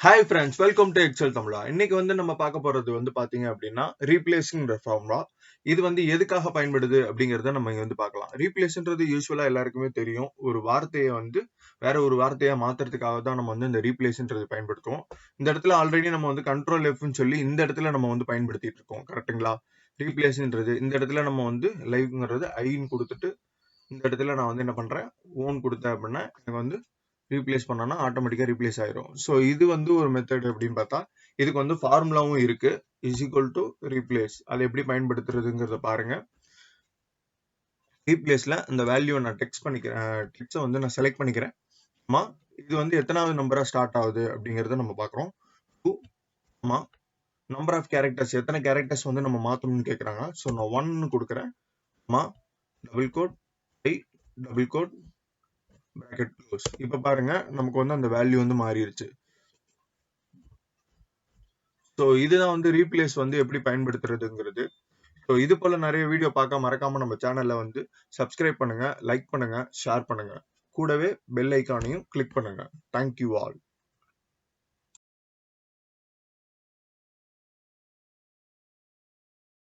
Hi friends, welcome to Excel Tamizha. இன்னைக்கு நம்ம பார்க்க போறது பாத்தீங்க அப்படின்னா ரீப்ளேசிங் ஃபார்முலா. இது எதுக்காக பயன்படுது அப்படிங்கறத நம்ம இங்க பார்க்கலாம். ரீப்ளேஸ்ன்றது யூசுவலா எல்லாருக்குமே தெரியும். ஒரு வார்த்தையை வேற ஒரு வார்த்தையா மாத்துறதுக்காக தான் நம்ம இந்த ரீப்ளேஸ்ன்றது பயன்படுத்துவோம். இந்த இடத்துல ஆல்ரெடி நம்ம கண்ட்ரோல் Fன்னு சொல்லி இந்த இடத்துல நம்ம பயன்படுத்திட்டு இருக்கோம். கரெக்ட்டுங்களா? ரீப்ளேஸ்ன்றது இந்த இடத்துல நம்ம லைவ்ங்கிறது ஐன்னு கொடுத்துட்டு இந்த இடத்துல நான் என்ன பண்றேன் ஓன் கொடுத்தேன் அப்படின்னா எனக்கு ரீப்ளேஸ் பண்ணனா ஆட்டோமேட்டிக்கா ரீப்ளேஸ் ஆயிரும். ஸோ இது ஒரு மெத்தட் அப்படின்னு பார்த்தா இதுக்கு ஃபார்முலாவும் இருக்கு. Is equal to replace. அதை எப்படி பயன்படுத்துறதுங்கிறத பாருங்க. ரீப்ளேஸ்ல இந்த வேல்யூ நான் டெக்ஸ்ட் பண்ணிக்கிறேன். டெக்ஸ்ட்டை நான் செலக்ட் பண்ணிக்கிறேன். ஆமா இது எத்தனாவது நம்பரா ஸ்டார்ட் ஆகுது அப்படிங்கறத நம்ம பார்க்குறோம். 2 ஆமா நம்பர் ஆஃப் கேரக்டர்ஸ் எத்தனை கேரக்டர்ஸ் நம்ம மாத்தணும்னு கேட்குறாங்க. ஸோ நான் 1 கொடுக்குறேன். ஆமா double quote double quote bracket close. இப்ப பாருங்க நமக்கு அந்த வேல்யூ மாறிடுச்சு. சோ இதுதான் ரீப்ளேஸ் எப்படி பயன்படுத்துறதுங்கிறது. சோ இது போல நிறைய வீடியோ பார்க்க மறக்காம நம்ம சேனல்ல சப்ஸ்கிரைப் பண்ணுங்க, லைக் பண்ணுங்க, ஷேர் பண்ணுங்க. கூடவே பெல் ஐகானையும் கிளிக் பண்ணுங்க. Thank you all.